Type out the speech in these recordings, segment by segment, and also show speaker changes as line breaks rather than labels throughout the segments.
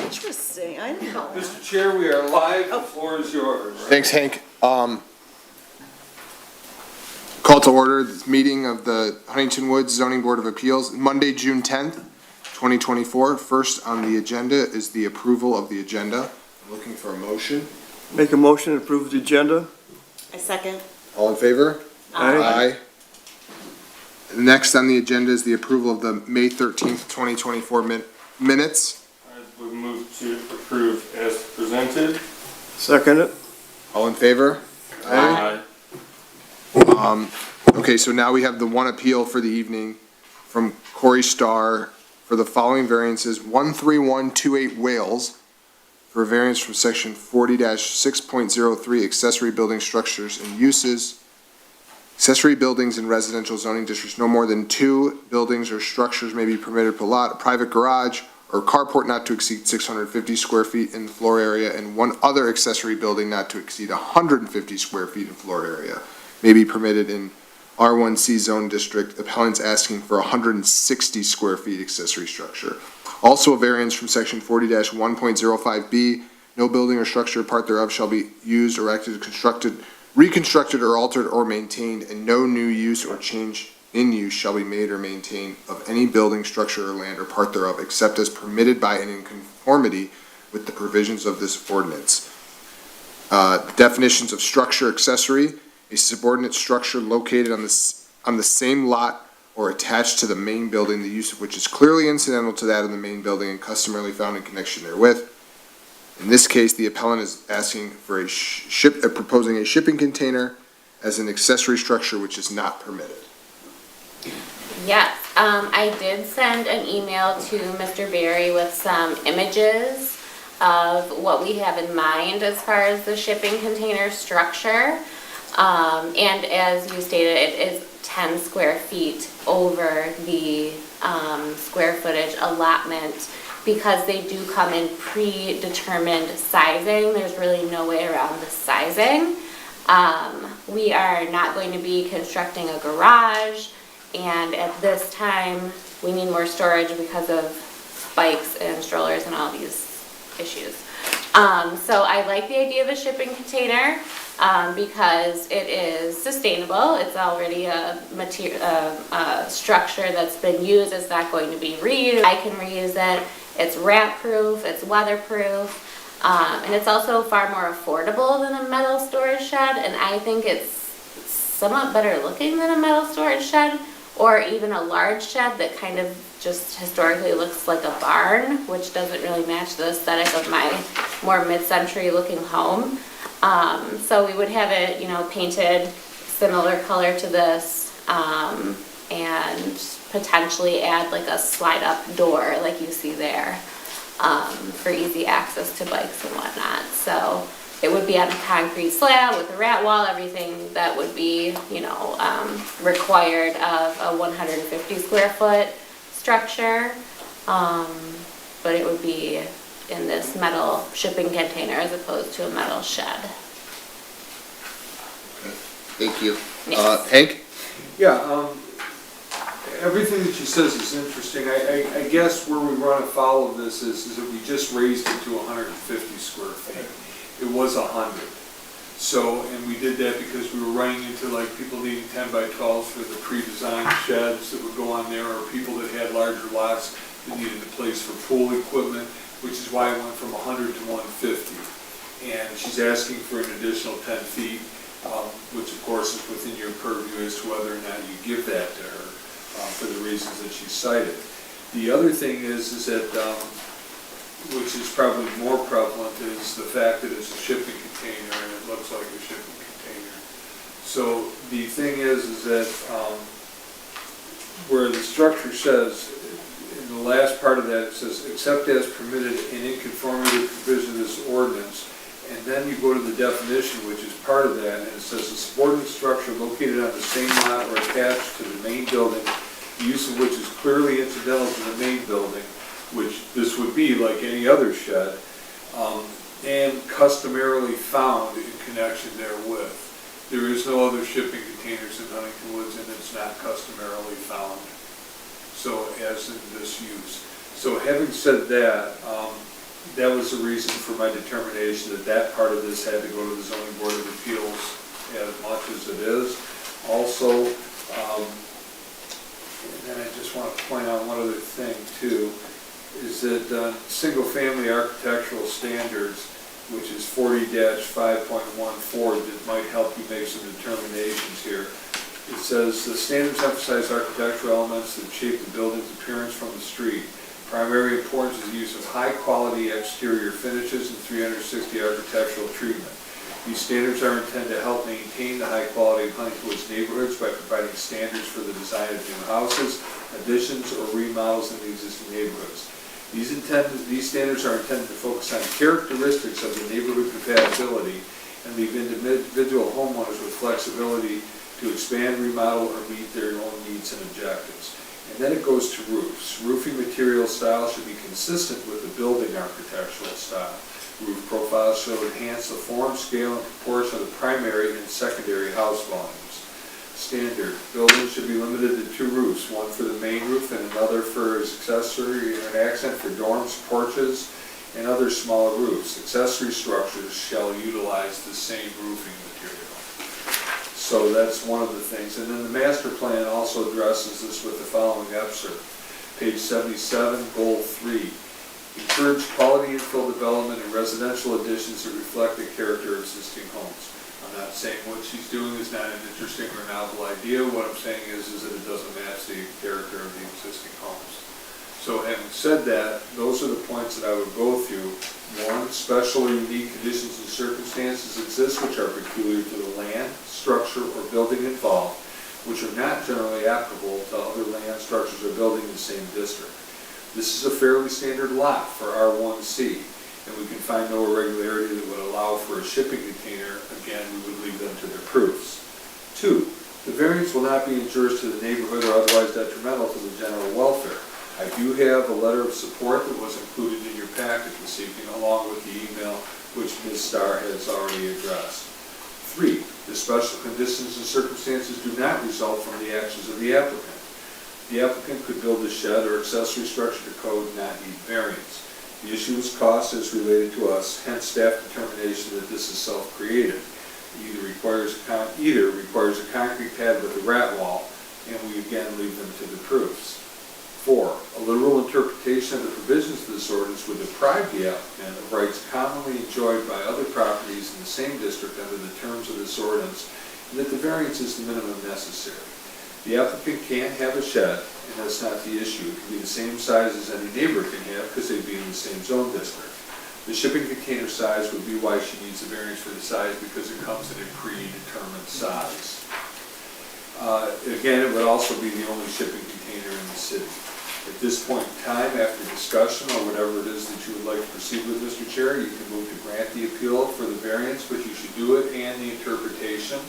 interesting. I didn't know that.
Mr. Chair, we are live. The floor is yours.
Thanks, Hank. Call to order this meeting of the Huntington Woods Zoning Board of Appeals, Monday, June 10th, 2024. First on the agenda is the approval of the agenda. I'm looking for a motion.
Make a motion to approve the agenda.
I second.
All in favor?
Aye.
Next on the agenda is the approval of the May 13th, 2024 minutes.
I would move to approve as presented.
Second it.
All in favor?
Aye.
Okay, so now we have the one appeal for the evening from Corey Starr for the following variances: 13128 Wales for a variance from section 40-6.03 accessory building structures and uses. Accessory buildings in residential zoning districts, no more than 2 buildings or structures may be permitted per lot. A private garage or carport not to exceed 650 square feet in floor area, and 1 other accessory building not to exceed 150 square feet in floor area may be permitted in R1C zone district. Appellant's asking for 160 square feet accessory structure. Also a variance from section 40-1.05B, no building or structure, part thereof shall be used, erected, constructed, reconstructed, or altered or maintained, and no new use or change in use shall be made or maintained of any building, structure, or land or part thereof, except as permitted by and in conformity with the provisions of this ordinance. The definitions of structure: accessory, a subordinate structure located on the same lot or attached to the main building, the use of which is clearly incidental to that of the main building and customarily found in connection therewith. In this case, the appellant is asking for proposing a shipping container as an accessory structure which is not permitted.
Yes, I did send an email to Mr. Berry with some images of what we have in mind as far as the shipping container structure. And as you stated, it is 10 square feet over the square footage allotment, because they do come in predetermined sizing. There's really no way around the sizing. We are not going to be constructing a garage, and at this time we need more storage because of bikes and strollers and all these issues. So I like the idea of a shipping container because it is sustainable. It's already a structure that's been used. It's not going to be reused. I can reuse it. It's rat-proof, it's weatherproof, and it's also far more affordable than a metal storage shed, and I think it's somewhat better looking than a metal storage shed, or even a large shed that kind of just historically looks like a barn, which doesn't really match the aesthetic of my more mid-century looking home. So we would have it, painted similar color to this, and potentially add like a slide up door like you see there, for easy access to bikes and whatnot. So it would be on a concrete slab with a rat wall, everything that would be, required of a 150 square foot structure. But it would be in this metal shipping container as opposed to a metal shed.
Thank you.
Yes.
Hank?
Yeah, everything that she says is interesting. I guess where we run afoul of this is that we just raised it to 150 square feet. It was 100. So, and we did that because we were running into like people needing 10 by 12s for the pre-designed sheds that would go on there, or people that had larger lots that needed a place for pool equipment, which is why it went from 100 to 150. And she's asking for an additional 10 feet, which of course is within your purview as to whether or not you give that to her, for the reasons that she cited. The other thing is that, which is probably more prevalent, is the fact that it's a shipping container and it looks like a shipping container. So the thing is that where the structure says, in the last part of that, it says, except as permitted and in conformity with the provision of this ordinance. And then you go to the definition, which is part of that, and it says a subordinate structure located on the same lot or attached to the main building, the use of which is clearly incidental to the main building, which this would be like any other shed, and customarily found in connection therewith. There is no other shipping containers in Huntington Woods, and it's not customarily found, so as in this use. So having said that, that was the reason for my determination that that part of this had to go to the zoning board of appeals as much as it is. Also, and then I just want to point out one other thing too, is that single-family architectural standards, which is 40-5.14, that might help you make some determinations here. It says, the standards emphasize architectural elements that shape the building's appearance from the street. Primary importance is the use of high-quality exterior finishes and 360 architectural treatment. These standards are intended to help maintain the high quality of Huntington Woods neighborhoods by providing standards for the design of new houses, additions, or remodels in the existing neighborhoods. These standards are intended to focus on characteristics of the neighborhood compatibility and leave individual homeowners with flexibility to expand, remodel, or meet their own needs and objectives. And then it goes to roofs. Roofing material style should be consistent with the building architectural style. Roof profiles should enhance the form, scale, and proportion of the primary and secondary house volumes. Standard, buildings should be limited to 2 roofs, one for the main roof and another for as accessory or an accent for dorms, porches, and other smaller roofs. Accessory structures shall utilize the same roofing material. So that's one of the things. And then the master plan also addresses this with the following excerpt. Page 77, goal 3. Encourage quality infill development and residential additions that reflect the character of existing homes. I'm not saying what she's doing is not an interesting or novel idea. What I'm saying is that it doesn't match the character of the existing homes. So having said that, those are the points that I would go through. 1, special or unique conditions and circumstances exist which are peculiar to the land, structure, or building involved, which are not generally applicable to other land, structures, or buildings in the same district. This is a fairly standard lot for R1C, and we can find no irregularity that would allow for a shipping container. Again, we would leave them to their proofs. 2, the variance will not be injurious to the neighborhood or otherwise detrimental to the general welfare. I do have a letter of support that was included in your packet this evening, along with the email which Ms. Starr has already addressed. 3, the special conditions and circumstances do not result from the actions of the applicant. The applicant could build a shed or accessory structure to code and not need variance. The issue is cost as related to us, hence staff determination that this is self-created. Either requires a concrete pad with a rat wall, and we again leave them to the proofs. 4, a literal interpretation of the provisions of this ordinance would deprive the applicant of rights commonly enjoyed by other properties in the same district under the terms of this ordinance, and that the variance is the minimum necessary. The applicant can't have a shed, and that's not the issue. It can be the same size as any neighbor can have because they'd be in the same zone district. The shipping container size would be why she needs a variance for the size, because it comes in a predetermined size. Again, it would also be the only shipping container in the city. At this point in time, after discussion or whatever it is that you would like to proceed with, Mr. Chair, you can move to grant the appeal for the variance, but you should do it and the interpretation.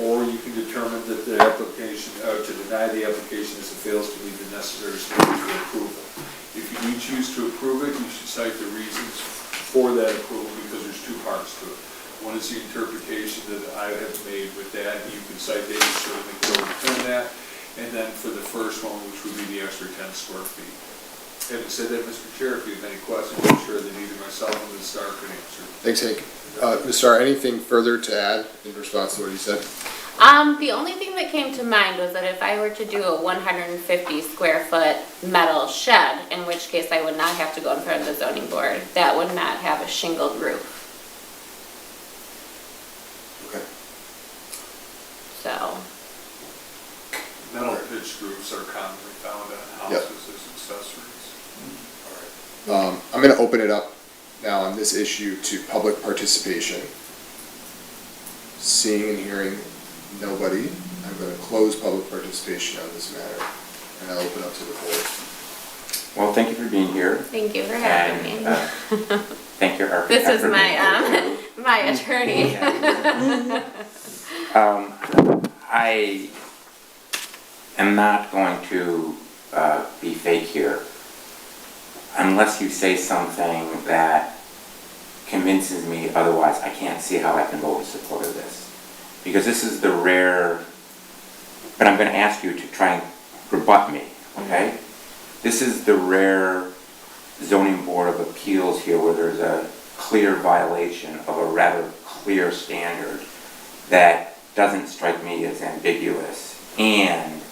Or you can determine that the application, to deny the application as it fails to meet the necessary standards for approval. If you do choose to approve it, you should cite the reasons for that approval, because there's 2 parts to it. One is the interpretation that I have made with that, and you can cite David certainly to overturn that. And then for the first one, which would be the extra 10 square feet. Having said that, Mr. Chair, if you have any questions, I'm sure that either myself or Ms. Starr could answer.
Thanks, Hank. Ms. Starr, anything further to add in response to what he said?
The only thing that came to mind was that if I were to do a 150 square foot metal shed, in which case I would not have to go in front of the zoning board, that would not have a shingled roof.
Okay.
So,
Metal pitched roofs are commonly found on
Yep.
houses as accessories.
I'm going to open it up now on this issue to public participation. Seeing and hearing nobody, I'm going to close public participation on this matter, and I'll open up to the board.
Well, thank you for being here.
thank you for having me.
Thank your architect.
This is
for being
my,
here.
my attorney.
I am not going to be fake here unless you say something that convinces me otherwise. I can't see how I can vote in support of this. Because this is the rare, but I'm going to ask you to try and rebut me, okay? This is the rare zoning board of appeals here where there's a clear violation of a rather clear standard that doesn't strike me as ambiguous, and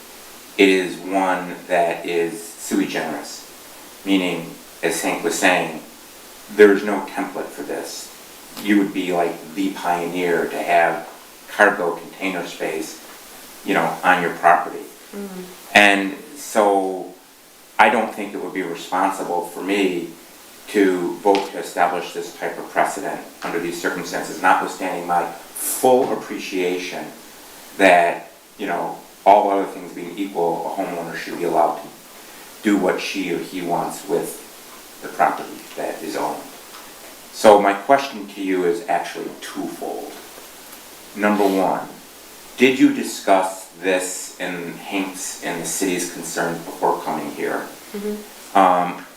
it is one that is sui generis, meaning, as Hank was saying, there's no template for this. You would be like the pioneer to have cargo container space, on your property. And so I don't think it would be responsible for me to vote to establish this type of precedent under these circumstances, notwithstanding my full appreciation that, all other things being equal, a homeowner should be allowed to do what she or he wants with the property that is owned. So my question to you is actually twofold. Number one, did you discuss this in Hank's and the city's concerns before coming here?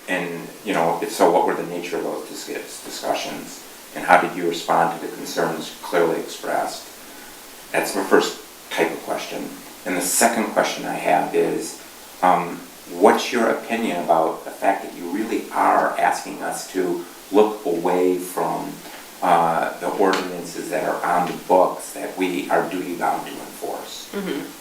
And, if so, what were the nature of those discussions? And how did you respond to the concerns clearly expressed? That's my first type of question. And the second question I have is, what's your opinion about the fact that you really are asking us to look away from the ordinances that are on the books that we are duty bound to enforce?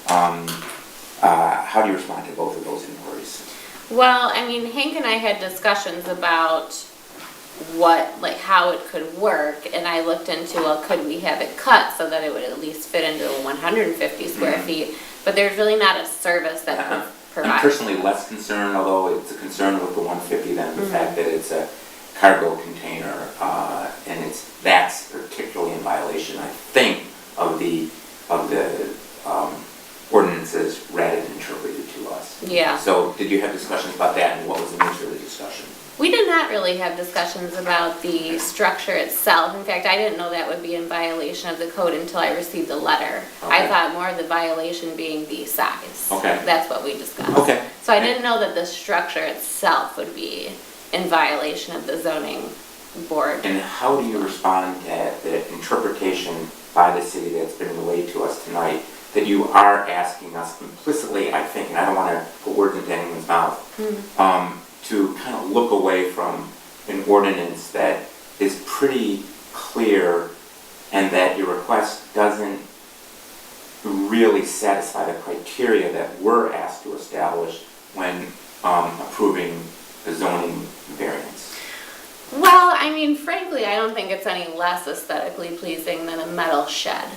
How do you respond to both of those inquiries?
Well, Hank and I had discussions about how it could work, and I looked into, could we have it cut so that it would at least fit into 150 square feet, but there's really not a service that would provide.
I'm personally less concerned, although it's a concern with the 150 than the fact that it's a cargo container, and that's particularly in violation, I think, of the ordinances read and interpreted to us.
Yeah.
So did you have discussions about that, and what was the nature of the discussion?
We did not really have discussions about the structure itself. In fact, I didn't know that would be in violation of the code until I received the letter. I
Okay.
thought more of the violation being the size.
Okay.
That's what we discussed.
Okay.
So I didn't know that the structure itself would be in violation of the zoning board.
And how do you respond to the interpretation by the city that's been relayed to us tonight, that you are asking us implicitly, I think, and I don't want to put words into anyone's mouth, to kind of look away from an ordinance that is pretty clear and that your request doesn't really satisfy the criteria that we're asked to establish when approving the zoning variance?
Well, frankly, I don't think it's any less aesthetically pleasing than a metal shed.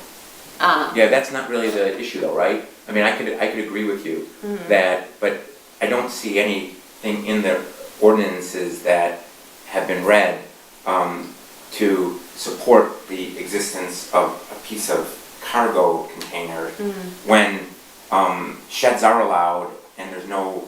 Yeah, that's not really the issue though, right? I could agree with you that, but I don't see anything in the ordinances that have been read to support the existence of a piece of cargo container when sheds are allowed and there's no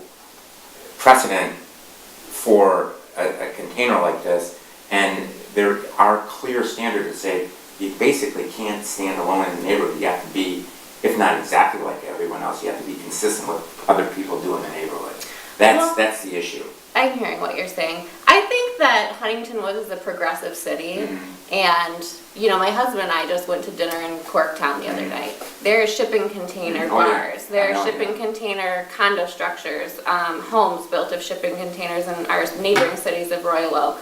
precedent for a container like this, and there are clear standards that say you basically can't stand alone in the neighborhood. You have to be, if not exactly like everyone else, you have to be consistent with other people do in the neighborhood. That's the issue.
I'm hearing what you're saying. I think that Huntington Woods is a progressive city, and my husband and I just went to dinner in Corktown the other night. There are shipping container
Oh, yeah.
bars. There
I know,
are shipping container condo structures, homes built of shipping containers in our neighboring cities of Royal Oak.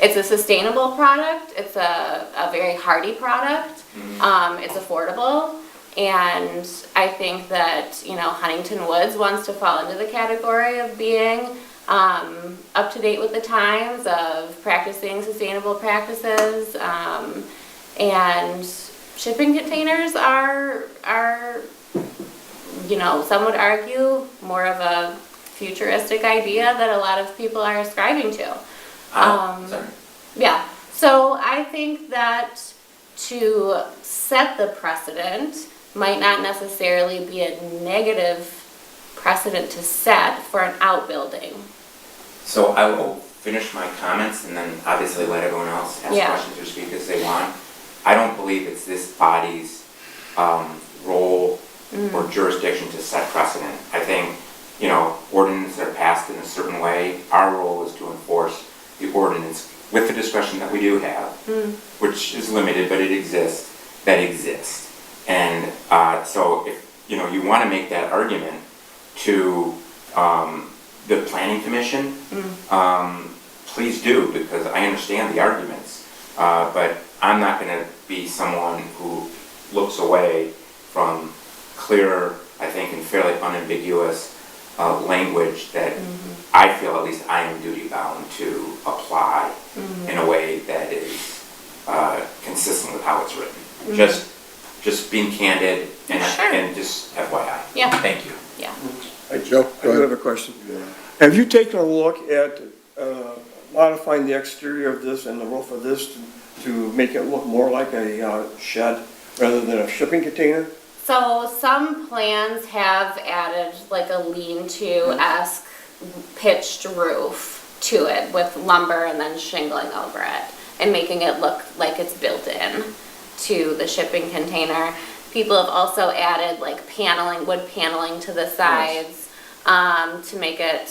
It's a sustainable product. It's a very hardy product. It's affordable. And I think that, Huntington Woods wants to fall into the category of being up to date with the times, of practicing sustainable practices. And shipping containers are, some would argue, more of a futuristic idea that a lot of people are ascribing to.
Sorry.
Yeah, so I think that to set the precedent might not necessarily be a negative precedent to set for an outbuilding.
So I will finish my comments and then obviously let everyone else ask
Yeah.
questions or speak as they want. I don't believe it's this body's role or jurisdiction to set precedent. I think, ordinances are passed in a certain way. Our role is to enforce the ordinance with the discretion that we do have, which is limited, but it exists, that exists. And so if, you want to make that argument to the planning commission, please do, because I understand the arguments. But I'm not gonna be someone who looks away from clear, I think, and fairly unambiguous language that I feel, at least I am duty bound to apply in a way that is consistent with how it's written. Just being candid and,
Sure.
and just FYI.
Yeah.
Thank you.
Yeah.
Hey, Joe,
I
go
do have
ahead.
a question. Have you taken a look at modifying the exterior of this and the roof of this to make it look more like a shed rather than a shipping container?
So some plans have added like a lean-to-esque pitched roof to it with lumber and then shingling over it and making it look like it's built in to the shipping container. People have also added like paneling, wood paneling to the sides, to make it,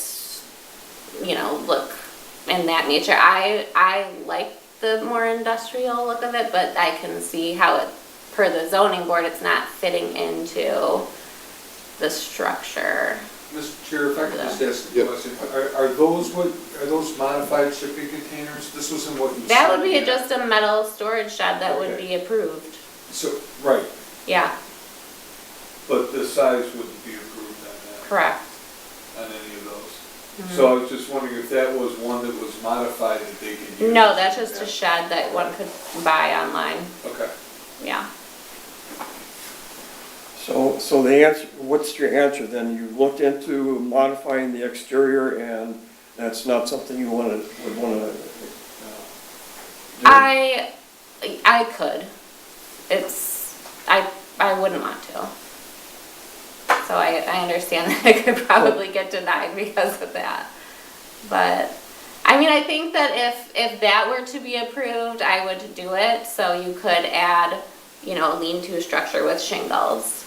you know, look in that nature. I like the more industrial look of it, but I can see how it, per the zoning board, it's not fitting into the structure.
Mr. Chair, if I could just ask a
Yep.
question, are those modified shipping containers? This wasn't what you said.
That would be
yet.
just a metal storage shed that would
Okay.
be approved.
So, right,
Yeah,
but the size wouldn't be approved on that,
correct.
on any of those. So I was just wondering if that was one that was modified that they could use.
No, that's just a
Yeah.
shed that one could buy online.
Okay.
Yeah.
So the answer, what's your answer then? You looked into modifying the exterior and that's not something you would wanna do?
I could. I wouldn't want to. So I understand that I could probably get denied because of that. But, I mean, I think that if that were to be approved, I would do it. So you could add, you know, a lean-to structure with shingles.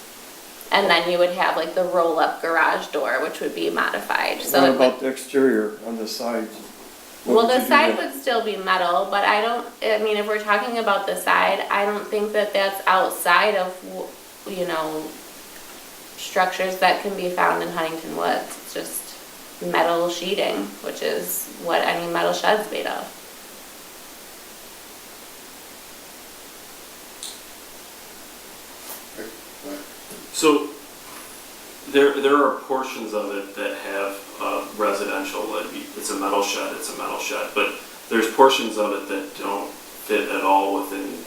And then you would have like the roll-up garage door, which would be modified. So
What
it would-
about the exterior on the sides? What
Well,
would you
the
do
side
there?
would still be metal, but I mean, if we're talking about the side, I don't think that that's outside of, you know, structures that can be found in Huntington Woods. It's just metal sheeting, which is what any metal shed's made of.
So there are portions of it that have residential, like it's a metal shed, but there's portions of it that don't fit at all within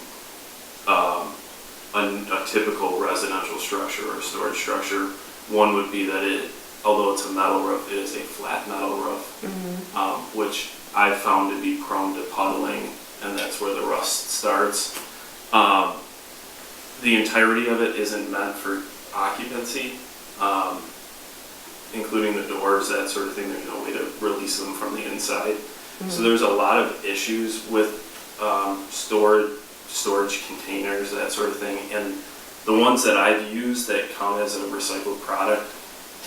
a typical residential structure or storage structure. One would be that it, although it's a metal roof, it is a flat metal roof, which I've found to be prone to puddling, and that's where the rust starts. The entirety of it isn't meant for occupancy, including the doors, that sort of thing. There's no way to release them from the inside. So there's a lot of issues with storage containers, that sort of thing. And the ones that I've used that come as a recycled product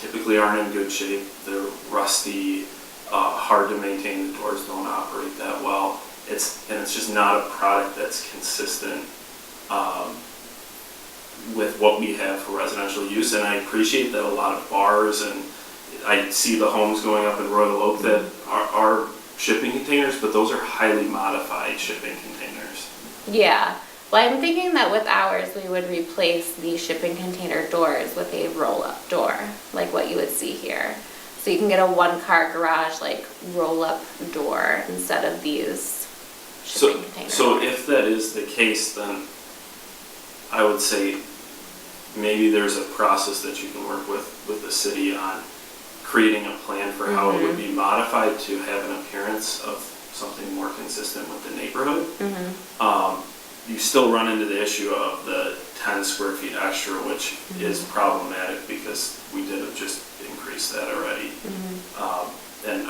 typically aren't in good shape. They're rusty, hard to maintain. The doors don't operate that well. It's just not a product that's consistent with what we have for residential use. And I appreciate that a lot of bars, and I see the homes going up in Royal Oak that are shipping containers, but those are highly modified shipping containers.
Yeah. Well, I'm thinking that with ours, we would replace the shipping container doors with a roll-up door, like what you would see here. So you can get a one-car garage, like, roll-up door instead of these shipping containers.
So if that is the case, then I would say maybe there's a process that you can work with the city on creating a plan for how it would be modified to have an appearance of something more consistent with the neighborhood. You still run into the issue of the 10 square feet extra, which is problematic because we did just increase that already. And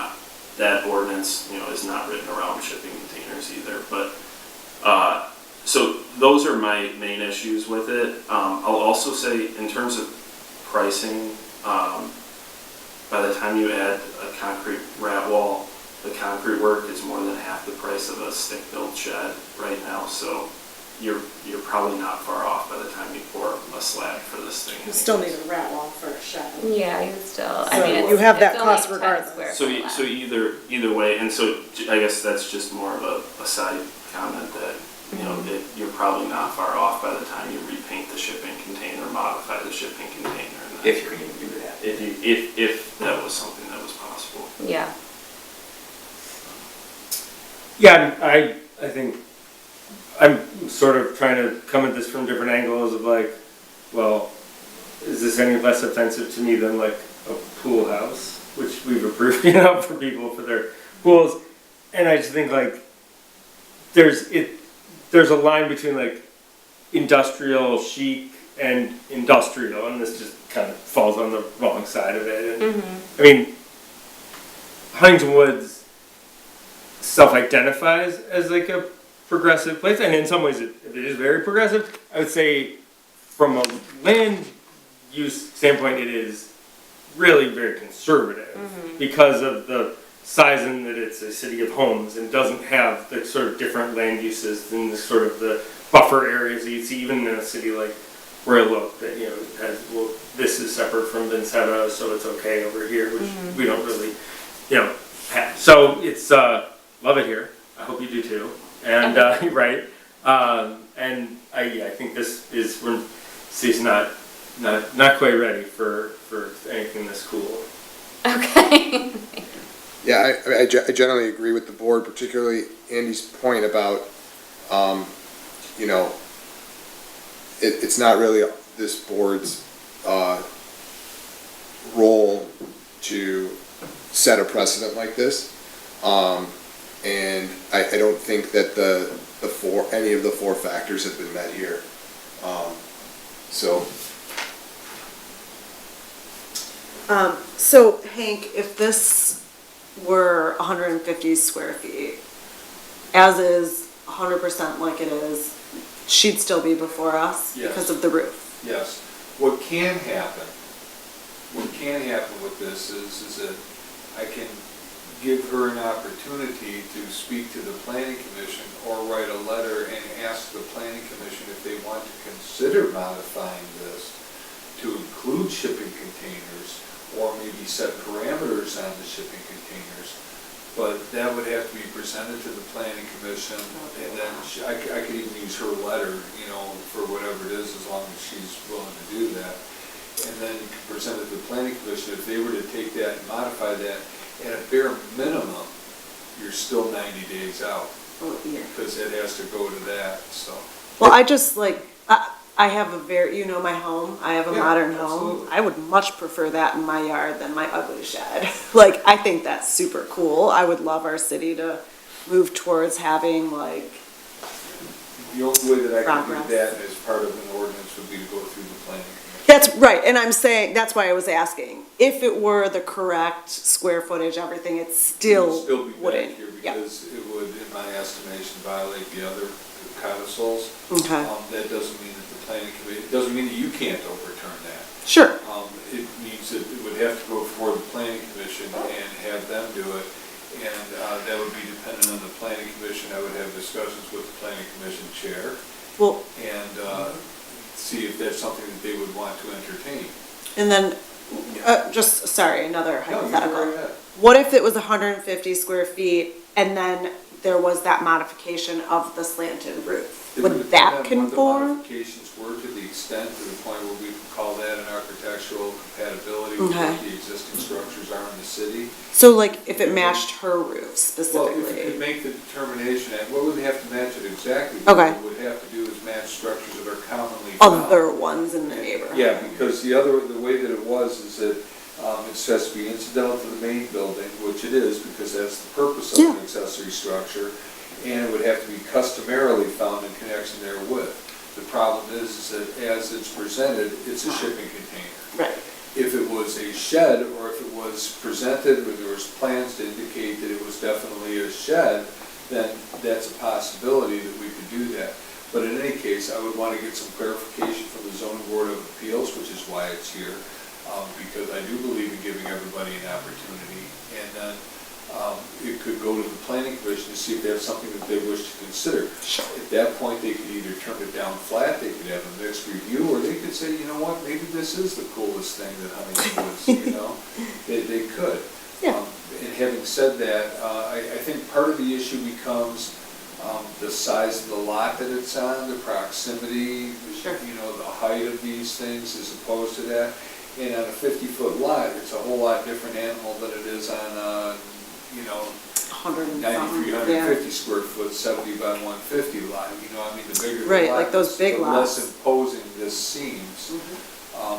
that ordinance, you know, is not written around shipping containers either. But so those are my main issues with it. I'll also say, in terms of pricing, by the time you add a concrete rat wall, the concrete work is more than half the price of a stick-built shed right now. So you're probably not far off by the time you pour a slab for this thing.
You still need a rat wall for a shed.
Yeah, you still, I
So
mean, it's.
you have that
it's only
cost
10
regardless.
square
So,
foot
so
less.
either way, and so I guess that's just more of a side comment that, you know, that you're probably not far off by the time you repaint the shipping container, modify the shipping container. And
If you can even do that.
if that was something that was possible.
Yeah.
Yeah, I think, I'm sort of trying to come at this from different angles of like, well, is this any less offensive to me than like a pool house, which we've approved, you know, for people for their pools? And I just think like, there's a line between like industrial chic and industrial, and this just kind of falls on the wrong side of it. And, I mean, Huntington Woods self-identifies as like a progressive place, and in some ways it is very progressive. I would say from a land use standpoint, it is really very conservative because of the size and that it's a city of homes and doesn't have the sort of different land uses than the sort of the buffer areas that you see even in a city like Royal Oak that, you know, has, well, this is separate from Vincetta, so it's okay over here, which we don't really, you know, have. So it's, love it here. I hope you do too. And, right. And I think this is, city's not quite ready for anything this cool.
Okay.
Yeah, I generally agree with the board, particularly Andy's point about, you know, it's not really this board's role to set a precedent like this. And I don't think that any of the four factors have been met here.
So Hank, if this were 150 square feet, as is 100% like it is, she'd still be before us
Yes.
because of the roof.
Yes. What can happen with this is that I can give her an opportunity to speak to the planning commission or write a letter and ask the planning commission if they want to consider modifying this to include shipping containers or maybe set parameters on the shipping containers. But that would have to be presented to the planning commission, and then I could even use her letter, you know, for whatever it is, as long as she's willing to do that. And then you can present it to the planning commission. If they were to take that and modify that, at a bare minimum, you're still 90 days out,
Oh, yeah.
because it has to go to that, so.
Well, I just like, I have a very, you know, my home, I have a
Yeah,
modern home.
absolutely.
I would much prefer that in my yard than my ugly shed. Like, I think that's super cool. I would love our city to move towards having like,
The only way that I can
Progress.
do that as part of an ordinance would be to go through the planning commission.
that's right, and I'm saying, that's why I was asking. If it were the correct square footage, everything, it
It
still
would still be back
wouldn't.
here
Yeah,
because it would, in my estimation, violate the other codicils.
okay,
That doesn't mean that the planning committee, it doesn't mean that you can't overturn that.
sure,
It means that it would have to go before the planning commission and have them do it. And that would be dependent on the planning commission. I would have discussions with the planning commission chair
well,
and see if that's something that they would want to entertain.
and then, sorry, another
No, you go
hypothetical.
right ahead.
What if it was 150 square feet and then there was that modification of the slanted roof?
It
Would that
depend on what
conform?
the modifications were to the extent to the point where we could call that an architectural compatibility with
Okay.
what the existing structures are in the city.
So like if it matched her roof
Well, if you
specifically?
could make the determination, and what would they have to match it exactly?
Okay.
What would have to do is match structures that are commonly found.
Other ones in the neighborhood?
Yeah, because the way that it was is that it has to be incidental to the main building, which it is, because that's the purpose of an
Yeah.
accessory structure, and it would have to be customarily found in connection therewith. The problem is that as it's presented, it's a shipping container.
Right,
If it was a shed, or if it was presented, or there was plans to indicate that it was definitely a shed, then that's a possibility that we could do that. But in any case, I would want to get some clarification from the zoning board of appeals, which is why it's here, because I do believe in giving everybody an opportunity. And then it could go to the planning commission to see if they have something that they wish to consider. At that point, they could either turn it down flat, they could have a mixed review, or they could say, you know what, maybe this is the coolest thing that Huntington is, you know? They could.
Yeah.
And having said that, I think part of the issue becomes the size of the lot that it's on, the proximity,
Sure.
you know, the height of these things as opposed to that. And on a 50-foot lot, it's a whole lot different animal than it is on a, you know,
100 and something,
93,
yeah.
150 square foot, 70 by 150 lot, you know, I mean, the bigger the
Right,
lot,
like those big
the
lots.
less imposing this seems.
Mhm.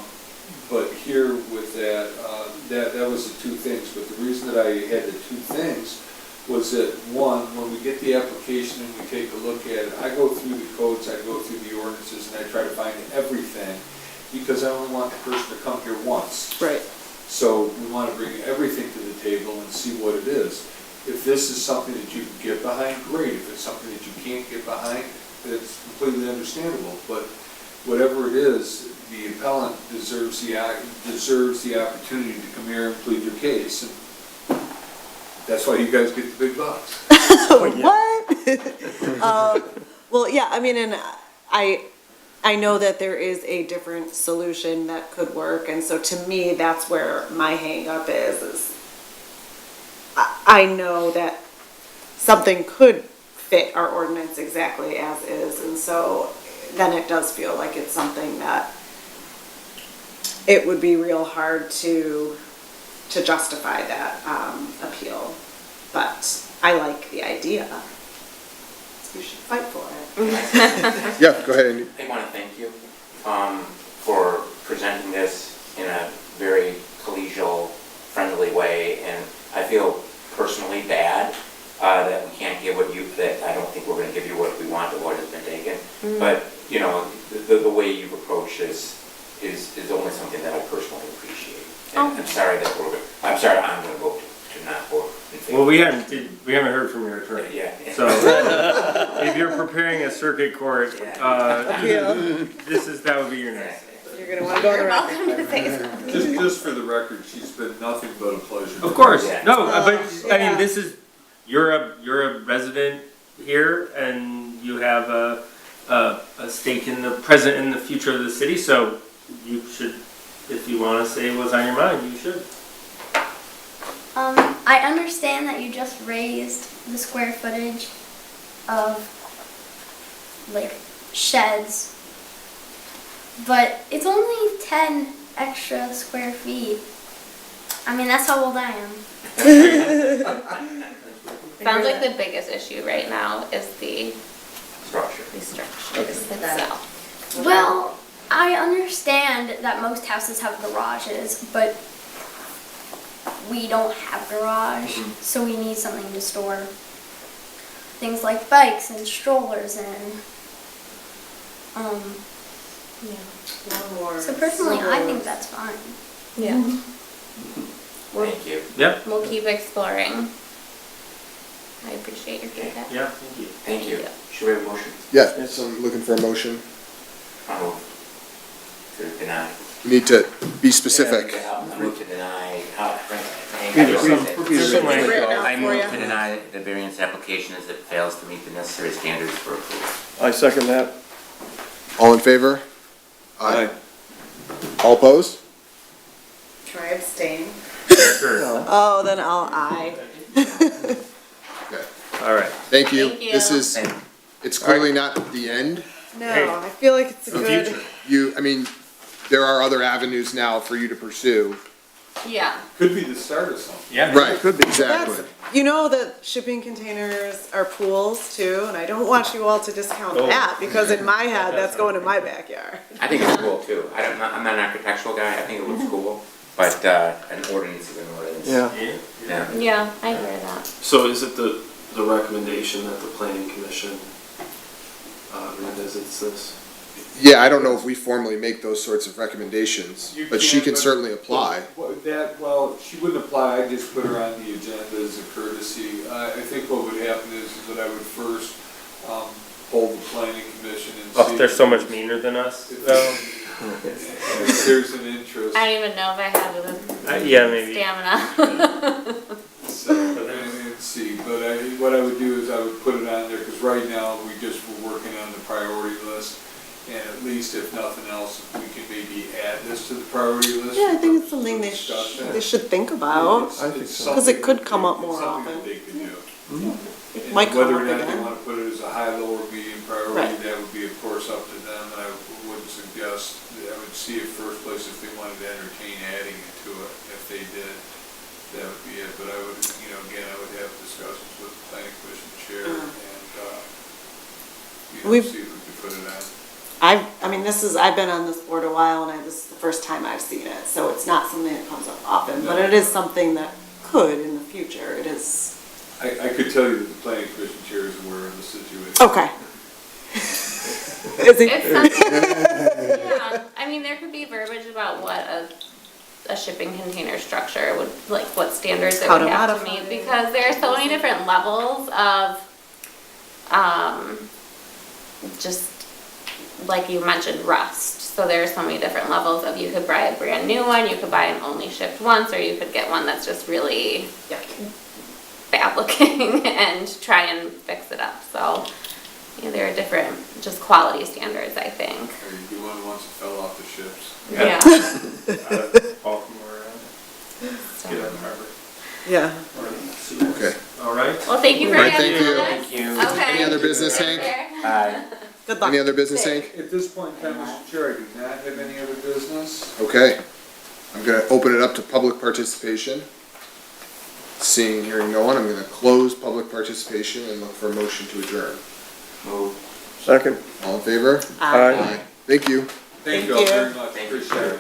But here with that, that was the two things, but the reason that I had the two things was that, one, when we get the application and we take a look at it, I go through the codes, I go through the ordinances, and I try to find everything, because I only want the person to come here once.
Right.
So we want to bring everything to the table and see what it is. If this is something that you can get behind, great. If it's something that you can't get behind, it's completely understandable. But whatever it is, the appellant deserves the opportunity to come here and plead your case. And that's why you guys get the big bucks.
What? Well, yeah, I mean, and I know that there is a different solution that could work, and so to me, that's where my hang up is I know that something could fit our ordinance exactly as is, and so then it does feel like it's something that it would be real hard to justify that appeal. But I like the idea. You should fight for it.
Yeah, go ahead, Andy.
I want to thank you for presenting this in a very collegial, friendly way, and I feel personally bad that we can't give what you, that I don't think we're going to give you what we want, the vote has been taken. But, you know, the way you've approached this is only something that I personally appreciate. And I'm sorry that I'm going to vote to not vote in favor.
Well, we haven't heard from your attorney.
Yeah.
So if you're preparing a circuit court, that would be your next.
You're gonna wanna go on the record.
Welcome to say something.
Just for the record, she's been nothing but a pleasure.
Of course,
Yeah.
no, but I
Yeah.
mean, this is, you're a resident here and you have a stake in the present and the future of the city, so you should, if you wanna say what's on your mind, you should.
I understand that you just raised the square footage of like sheds, but it's only 10 extra square feet. I mean, that's how old I am.
Sounds like the biggest issue right now is the
Structure.
structure itself.
Well, I understand that most houses have garages, but we don't have garage, so we need something to store things like bikes and strollers in. So personally, I think that's fine.
Yeah.
Thank you.
Yep,
We'll keep exploring. I appreciate your feedback.
yeah, thank you.
Thank you. Should we have a motion?
Yeah, so I'm looking for a motion.
I'll move to deny.
You need to be specific.
I move to deny,
Something like that.
I move to deny the variance application as it fails to meet the necessary standards for approval.
I second that.
All in favor?
Aye.
All opposed?
Try abstain.
Sure,
Oh, then I.
Okay,
all right.
thank you.
Thank you.
This is, it's clearly not the end.
No,
Hey.
I feel like it's a
For
good.
future.
I mean, there are other avenues now for you to pursue.
Yeah.
Could be the start of something.
Yeah.
Right, exactly.
That's, you know that shipping containers are pools too, and I don't want you all to discount
Oh.
that, because in my head, that's going in my backyard.
I think it's cool too. I'm not an architectural guy, I think it looks cool, but an ordinance is an ordinance.
Yeah.
Yeah.
Yeah.
Yeah, I hear that.
So is it the recommendation that the planning commission revisits this?
Yeah, I don't know if we formally make those sorts of recommendations,
You
but she can
but-
certainly apply.
Well, she wouldn't apply, I just put her on the agenda as a courtesy. I think what would happen is that I would first hold the planning commission and see.
Oh, they're so much meaner than us, though.
If there's an interest.
I don't even know if I have the
Yeah, maybe.
stamina.
So, but what I would do is I would put it on there, because right now, we just were working on the priority list. And at least if nothing else, we can maybe add this to the priority list.
Yeah, I think it's
for
something they
discussion.
should think about.
It's-
I think
it's
so.
'Cause it
something
could
that
come
they-
up more
it's something
often.
that they could do.
It
And
might come
whether
up
or not they
again.
want to put it as a high, low, or medium priority,
Right.
that would be of course up to them, and I wouldn't suggest, I would see at first place if they wanted to entertain adding it to it. If they did, that would be it, but I would, again, I would have discussions with the planning commission chair and,
We've-
see if we could put it on.
I mean, I've been on this board a while and this is the first time I've seen it, so it's not something that comes up often, but it is something that could in the future, it is.
I could tell you that the planning commission chair is aware of the situation.
Okay. Is he?
It's something, yeah, I mean, there could be verbiage about what a shipping container structure would, like, what standards it
How
would
to
have to
modify
meet,
it.
because there are so many different levels of, just, like you mentioned, rust. So there are so many different levels of, you could buy a brand new one, you could buy an only shipped once, or you could get one that's just really bad looking and try and fix it up, so, there are different, just quality standards, I think.
Or you'd be one of the ones that fell off the ships.
Yeah.
Out of Baltimore,
So-
get out of Harvard.
Yeah.
Okay.
All right.
Well, thank you for
All right,
having
thank you.
us.
Thank you.
Okay.
Any other business,
Take
Hank?
care.
Bye.
Good luck.
Any other business, Hank?
At this point in time, Mr. Chair, I do not have any other business.
Okay. I'm gonna open it up to public participation. Seeing, hearing no one, I'm gonna close public participation and look for a motion to adjourn.
Move.
Second.
All in favor?
Aye.
Thank you.
Thank you all
Thank you.
very much,
Thank you,
appreciate
sir.
it.